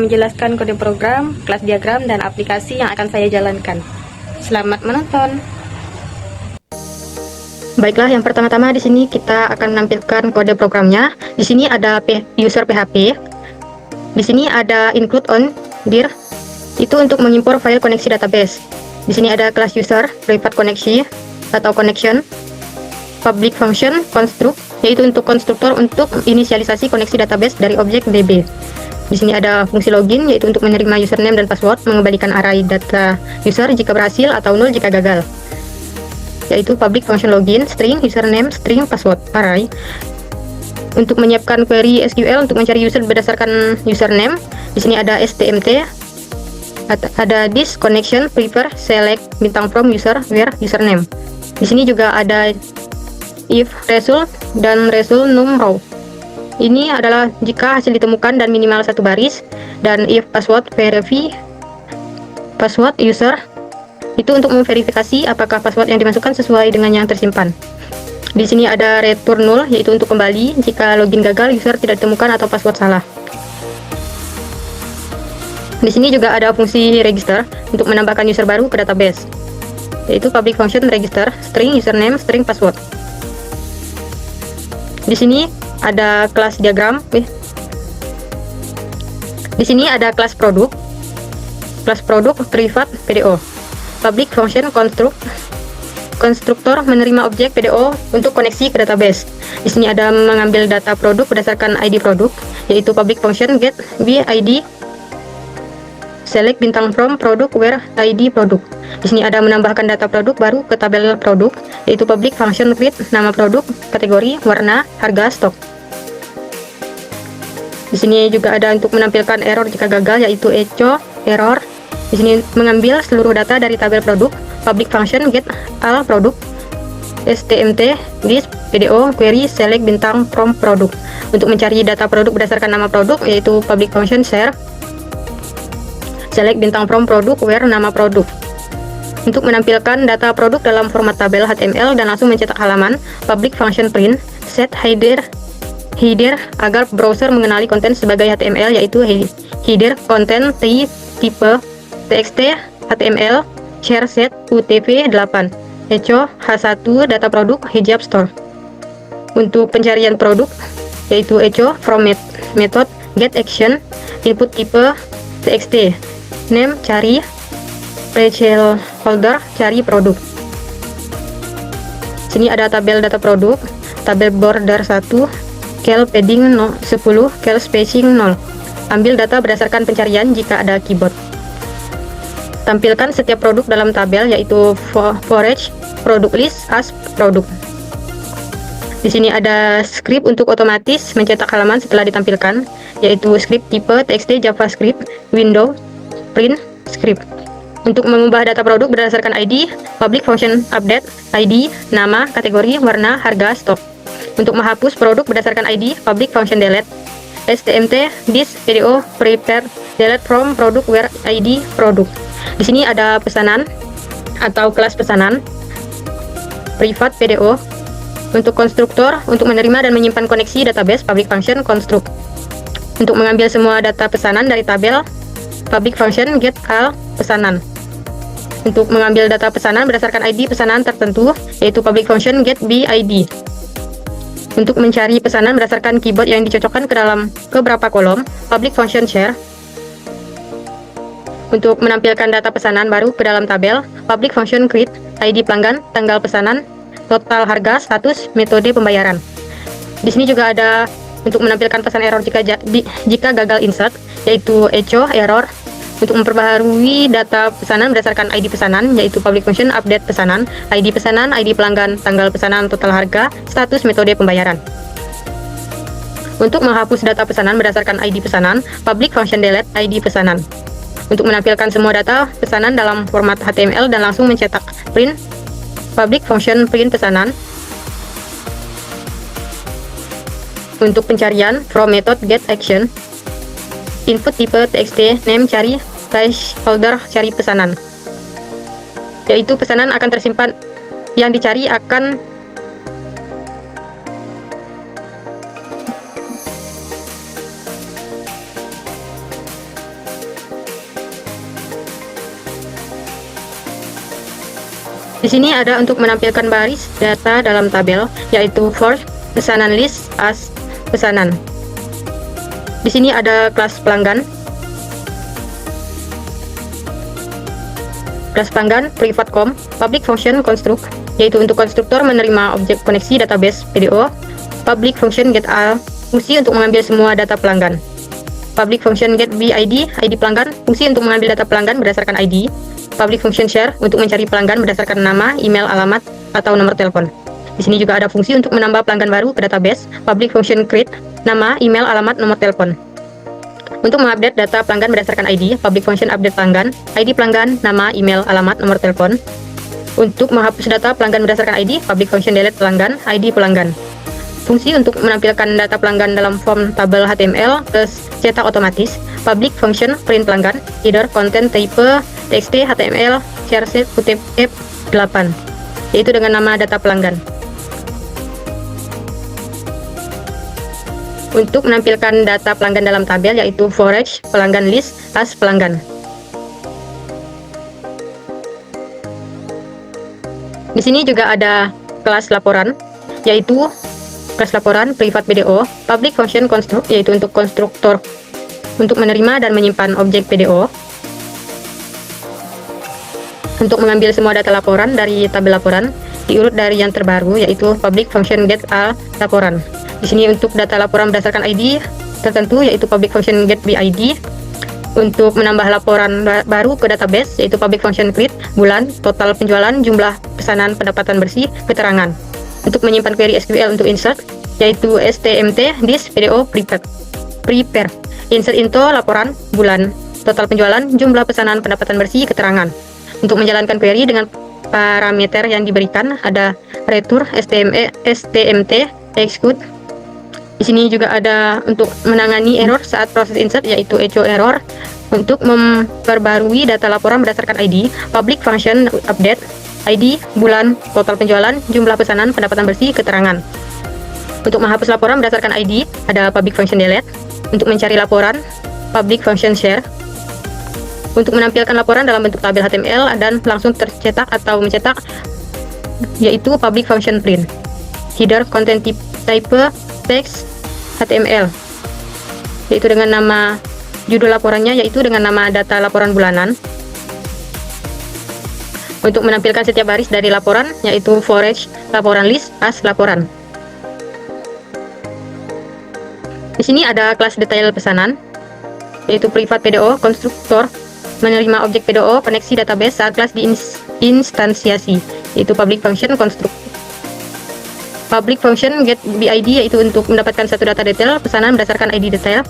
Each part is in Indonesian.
menjelaskan kode program, kelas diagram, dan aplikasi yang akan saya jalankan. Selamat menonton. Baiklah, yang pertama-tama di sini kita akan menampilkan kode programnya. Di sini ada user PHP. Di sini ada include on dir, itu untuk mengimpor file koneksi database. Di sini ada kelas user, private koneksi atau connection, public function construct, yaitu untuk konstruktor untuk inisialisasi koneksi database dari objek DB. Di sini ada fungsi login, yaitu untuk menerima username dan password, mengembalikan array data user jika berhasil atau null jika gagal. Yaitu public function login, string username, string password array. Untuk menyiapkan query SQL untuk mencari user berdasarkan username, di sini ada stmt, ada this connection prefer select bintang from user where username. Di sini juga ada if result dan result num row. Ini adalah jika hasil ditemukan dan minimal satu baris, dan if password verify password user, itu untuk memverifikasi apakah password yang dimasukkan sesuai dengan yang tersimpan. Di sini ada return null, yaitu untuk kembali jika login gagal, user tidak ditemukan atau password salah. Di sini juga ada fungsi register untuk menambahkan user baru ke database, yaitu public function register string username string password. Di sini ada kelas diagram. Di sini ada kelas produk private PDO, public function construct, konstruktor menerima objek PDO untuk koneksi ke database. Di sini ada mengambil data produk berdasarkan ID produk, yaitu public function get BID select bintang from produk where ID produk. Di sini ada menambahkan data produk baru ke tabel produk, yaitu public function create nama produk, kategori, warna, harga, stok. Di sini juga ada untuk menampilkan error jika gagal, yaitu echo error. Di sini mengambil seluruh data dari tabel produk, public function get all produk, stmt this PDO query select bintang from produk. Untuk mencari data produk berdasarkan nama produk, yaitu public function share select bintang from produk where nama produk. Untuk menampilkan data produk dalam format tabel HTML dan langsung mencetak halaman, public function print set header agar browser mengenali konten sebagai HTML, yaitu header content tipe txt HTML share set utv8 echo h1 data produk hijab store. Untuk pencarian produk, yaitu echo from method get action input tipe txt name cari placeholder cari produk. Sini ada tabel data produk, tabel border 1, cal padding 10, cal spacing 0. Ambil data berdasarkan pencarian jika ada keyboard. Tampilkan setiap produk dalam tabel, yaitu forage, produk list, as produk. Di sini ada script untuk otomatis mencetak halaman setelah ditampilkan, yaitu script tipe txt javascript window print script. Untuk mengubah data produk berdasarkan ID, public function update ID, nama, kategori, warna, harga, stok. Untuk menghapus produk berdasarkan ID, public function delete stmt this PDO prepare delete from produk where ID produk. Di sini ada pesanan atau kelas pesanan private PDO. Untuk konstruktor untuk menerima dan menyimpan koneksi database, public function construct. Untuk mengambil semua data pesanan dari tabel, public function get all pesanan. Untuk mengambil data pesanan berdasarkan ID pesanan tertentu, yaitu public function get BID. Untuk mencari pesanan berdasarkan keyboard yang dicocokkan ke beberapa kolom, public function share. Untuk menampilkan data pesanan baru ke dalam tabel, public function create ID pelanggan, tanggal pesanan, total harga, status, metode pembayaran. Di sini juga ada untuk menampilkan pesan error jika gagal insert, yaitu echo error. Untuk memperbaharui data pesanan berdasarkan ID pesanan, yaitu public function update pesanan, ID pesanan, ID pelanggan, tanggal pesanan, total harga, status, metode pembayaran. Untuk menghapus data pesanan berdasarkan ID pesanan, public function delete ID pesanan. Untuk menampilkan semua data pesanan dalam format HTML dan langsung mencetak print, public function print pesanan. Untuk pencarian, from method get action input tipe txt name cari placeholder cari pesanan, yaitu pesanan akan tersimpan yang dicari akan Di sini ada untuk menampilkan baris data dalam tabel, yaitu for pesanan list as pesanan. Di sini ada kelas pelanggan. Kelas pelanggan private com, public function construct, yaitu untuk konstruktor menerima objek koneksi database PDO. Public function get all, fungsi untuk mengambil semua data pelanggan. Public function get BID, ID pelanggan, fungsi untuk mengambil data pelanggan berdasarkan ID. Public function share, untuk mencari pelanggan berdasarkan nama, email, alamat, atau nomor telepon. Di sini juga ada fungsi untuk menambah pelanggan baru ke database. Public function create, nama, email, alamat, nomor telepon. Untuk mengupdate data pelanggan berdasarkan ID, public function update pelanggan, ID pelanggan, nama, email, alamat, nomor telepon. Untuk menghapus data pelanggan berdasarkan ID, public function delete pelanggan, ID pelanggan. Fungsi untuk menampilkan data pelanggan dalam form tabel HTML plus cetak otomatis. Public function print pelanggan, header, content, type, txt, HTML, CSS, UTF 8, yaitu dengan nama data pelanggan. Untuk menampilkan data pelanggan dalam tabel, yaitu for each pelanggan list as pelanggan. Di sini juga ada kelas laporan, yaitu kelas laporan private PDO, public function construct, yaitu untuk konstruktor untuk menerima dan menyimpan objek PDO. Untuk mengambil semua data laporan dari tabel laporan, diurut dari yang terbaru, yaitu public function get all laporan. Di sini untuk data laporan berdasarkan ID tertentu, yaitu public function get BID. Untuk menambah laporan baru ke database, yaitu public function create, bulan, total penjualan, jumlah pesanan, pendapatan bersih, keterangan. Untuk menyimpan query SQL untuk insert, yaitu STMT, this, PDO, prepare. Insert into laporan, bulan, total penjualan, jumlah pesanan, pendapatan bersih, keterangan. Untuk menjalankan query dengan parameter yang diberikan, ada return, STMT, execute. Di sini juga ada untuk menangani error saat proses insert, yaitu echo error. Untuk memperbarui data laporan berdasarkan ID, public function update, ID, bulan, total penjualan, jumlah pesanan, pendapatan bersih, keterangan. Untuk menghapus laporan berdasarkan ID, ada public function delete. Untuk mencari laporan, public function share. Untuk menampilkan laporan dalam bentuk tabel HTML dan langsung tercetak atau mencetak, yaitu public function print. Header, content type, text, HTML, yaitu dengan nama judul laporannya, yaitu dengan nama data laporan bulanan. Untuk menampilkan setiap baris dari laporan, yaitu for each laporan list as laporan. Di sini ada kelas detail pesanan, yaitu private PDO, konstruktor menerima objek PDO, koneksi database saat kelas diinstansiasi, yaitu public function construct. Public function get BID, yaitu untuk mendapatkan satu data detail pesanan berdasarkan ID detail.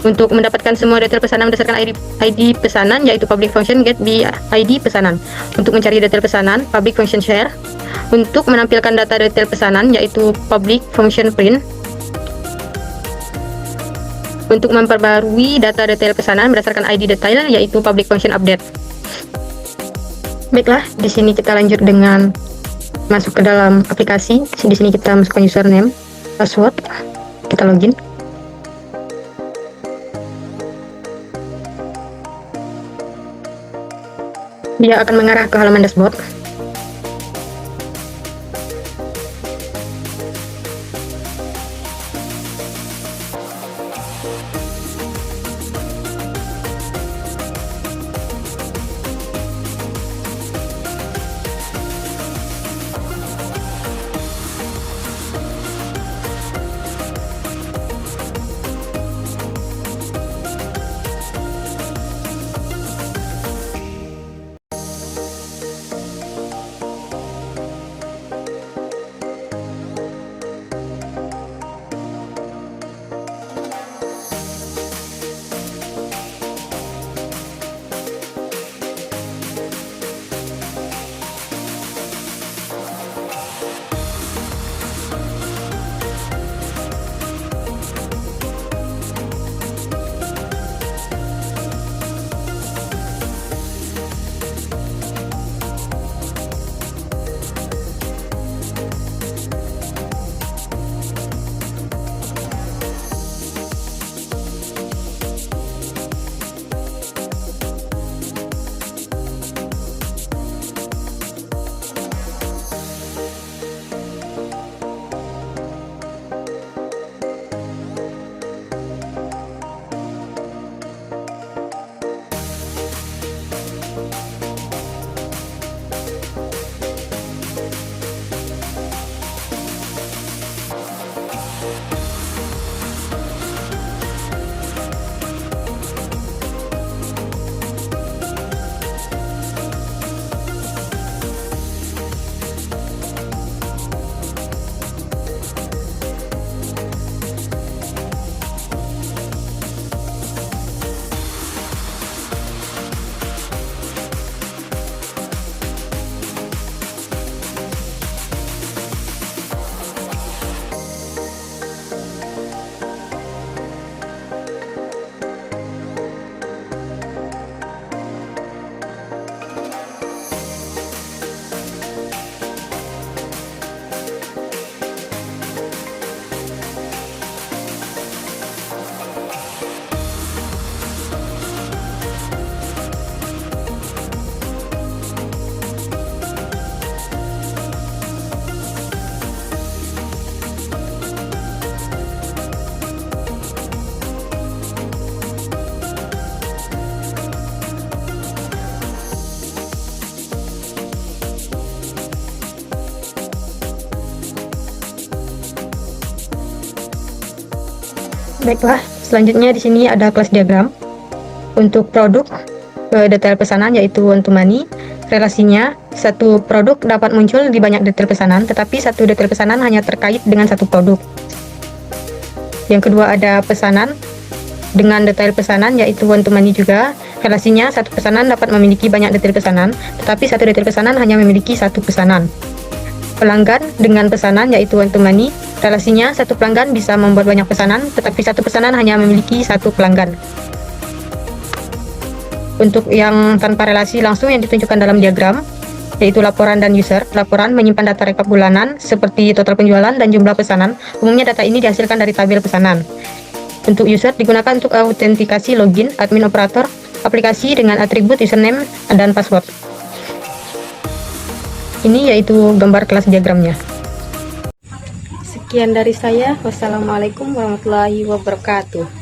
Untuk mendapatkan semua detail pesanan berdasarkan ID pesanan, yaitu public function get BID pesanan. Untuk mencari detail pesanan, public function share. Untuk menampilkan data detail pesanan, yaitu public function print. Untuk memperbarui data detail pesanan berdasarkan ID detail, yaitu public function update. Baiklah, di sini kita lanjut dengan masuk ke dalam aplikasi. Di sini kita masukkan username, password, kita login. Dia akan mengarah ke halaman dashboard. Baiklah, selanjutnya di sini ada kelas diagram. Untuk produk, detail pesanan yaitu one to many. Relasinya, satu produk dapat muncul di banyak detail pesanan, tetapi satu detail pesanan hanya terkait dengan satu produk. Yang kedua ada pesanan dengan detail pesanan yaitu one to many juga. Relasinya, satu pesanan dapat memiliki banyak detail pesanan, tetapi satu detail pesanan hanya memiliki satu pesanan. Pelanggan dengan pesanan yaitu one to many. Relasinya, satu pelanggan bisa membuat banyak pesanan, tetapi satu pesanan hanya memiliki satu pelanggan. Untuk yang tanpa relasi langsung yang ditunjukkan dalam diagram, yaitu laporan dan user. Laporan menyimpan data rekap bulanan seperti total penjualan dan jumlah pesanan. Umumnya data ini dihasilkan dari tabel pesanan. Untuk user digunakan untuk autentikasi login, admin operator, aplikasi dengan atribut username dan password. Ini yaitu gambar kelas diagramnya. Sekian dari saya. Wassalamualaikum warahmatullahi wabarakatuh.